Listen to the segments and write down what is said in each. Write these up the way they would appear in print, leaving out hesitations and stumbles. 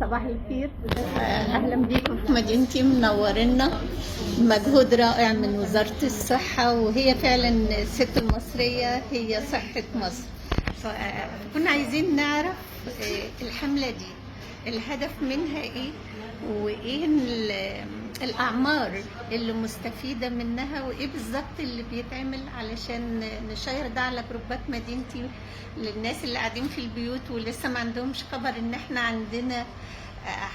صباح الخير. اهلا بيكم في مدينتي، منورنا. مجهود رائع من وزارة الصحة، وهي فعلا الست المصرية هي صحة مصر. فكنا عايزين نعرف الحملة دي الهدف منها ايه، وايه الاعمار اللي مستفيدة منها، وايه بالظبط اللي بيتعمل علشان نشير ده على جروبات مدينتي للناس اللي قاعدين في البيوت ولسه ما عندهمش خبر ان احنا عندنا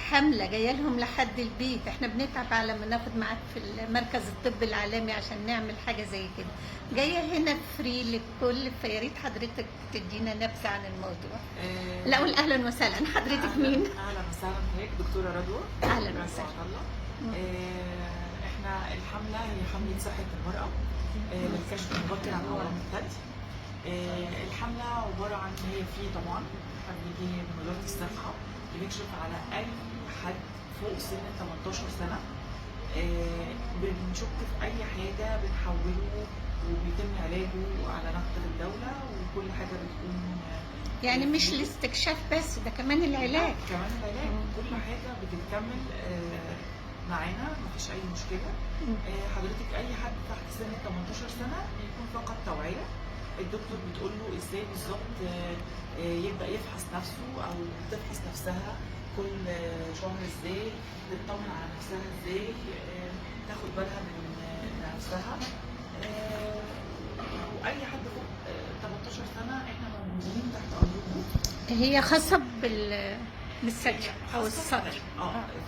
حملة جاية لهم لحد البيت. احنا بنتعب على ما ناخد معاك في المركز الطب العالمي عشان نعمل حاجة زي كده. جاية هنا فري للكل، فيا ريت حضرتك تدينا نبذة عن الموضوع. الأول أهلا وسهلا، حضرتك مين؟ اهلا وسهلا بحضرتك دكتوره رضوى. أهلا وسهلا. احنا الحمله هي حمله صحه المراه للكشف المبكر عن اورام الثدي. الحمله عباره عن هي في طبعا بيجي من وزاره الصحه بنكشف على اي حد فوق سن 18 سنه. بنشك في اي حاجه بنحوله وبيتم علاجه على نفقه الدوله، وكل حاجه بتكون يعني مش الاستكشاف بس، ده كمان العلاج. كمان العلاج، كل حاجه بتتكمل معانا، مفيش اي مشكله. حضرتك اي حد تحت سن 18 سنه بيكون فقط توعيه. الدكتور بتقول له ازاي بالظبط يبدا يفحص نفسه او تفحص نفسها كل شهر، ازاي تطمن على نفسها، ازاي تاخد بالها من نفسها. واي حد فوق 18 سنه احنا موجودين تحت امركم. هي خاصة بالثدي أو الصدر.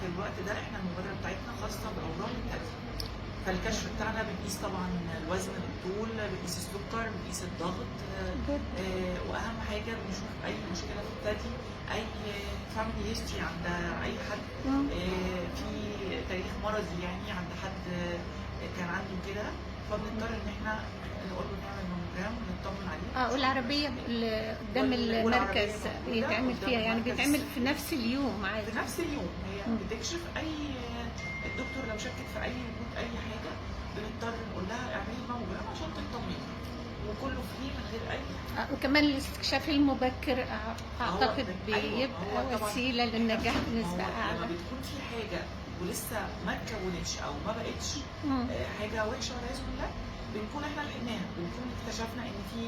في الوقت ده احنا المبادره بتاعتنا خاصه باورام الثدي. فالكشف بتاعنا بنقيس طبعا الوزن بالطول، بنقيس السكر، بنقيس الضغط، واهم حاجه بنشوف اي مشكله في الثدي، اي فاميلي هيستوري عند اي حد، في تاريخ مرضي يعني عند حد كان عنده كده، فبنضطر ان احنا نقول له نعمل ماموجرام ونطمن عليه. والعربيه اللي قدام المركز بيتعمل فيها، يعني بيتعمل في نفس اليوم عادي. في نفس اليوم هي بتكشف اي الدكتور لو شكت في اي وجود اي حاجه بنضطر نقول لها اعملي ماموجرام عشان تطمني، وكله فري من غير اي وكمان الاستكشاف المبكر اعتقد بيبقى وسيله للنجاح بنسبه اعلى. لما بتكون في حاجه ولسه ما اتكونتش او ما بقتش حاجه وحشه والعياذ بالله، بنكون احنا لحقناها، بنكون اكتشفنا ان في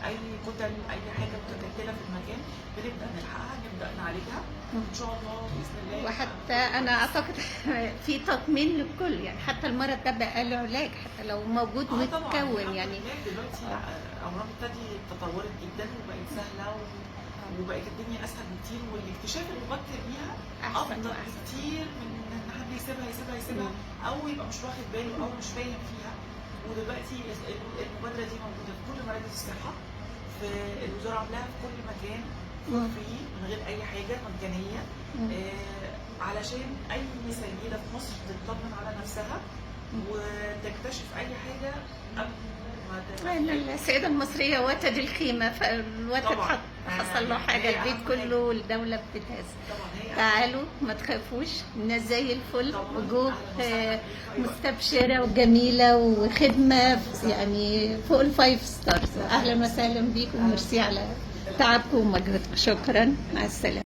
اي كتل، اي حاجه متكتله في المكان، بنبدا نلحقها، نبدا نعالجها ان شاء الله باذن الله. وحتى انا اعتقد في تطمين للكل، يعني حتى المرض ده بقى له علاج حتى لو موجود متكون. يعني دلوقتي اورام الثدي تطورت جدا وبقت سهله وبقت الدنيا اسهل بكتير، والاكتشاف المبكر ليها افضل بكتير من ان حد يسيبها او يبقى مش واخد باله او مش فاهم فيها. ودلوقتي المبادره دي موجوده في كل مراكز الصحه، في الوزاره عاملاها في كل مكان فري من غير اي حاجه، مجانيه، علشان اي سيده في مصر تطمن على نفسها وتكتشف اي حاجه قبل ما السيدة المصرية وتد الخيمة، فالوتد حصل له حاجة البيت كله والدولة بتتهز. تعالوا ما تخافوش، الناس زي الفل، وجوه مستبشرة وجميلة وخدمة يعني فوق ال5 ستارز. أهلا وسهلا بيكم، وميرسي على تعبكم ومجهودكم. شكرا، مع السلامة.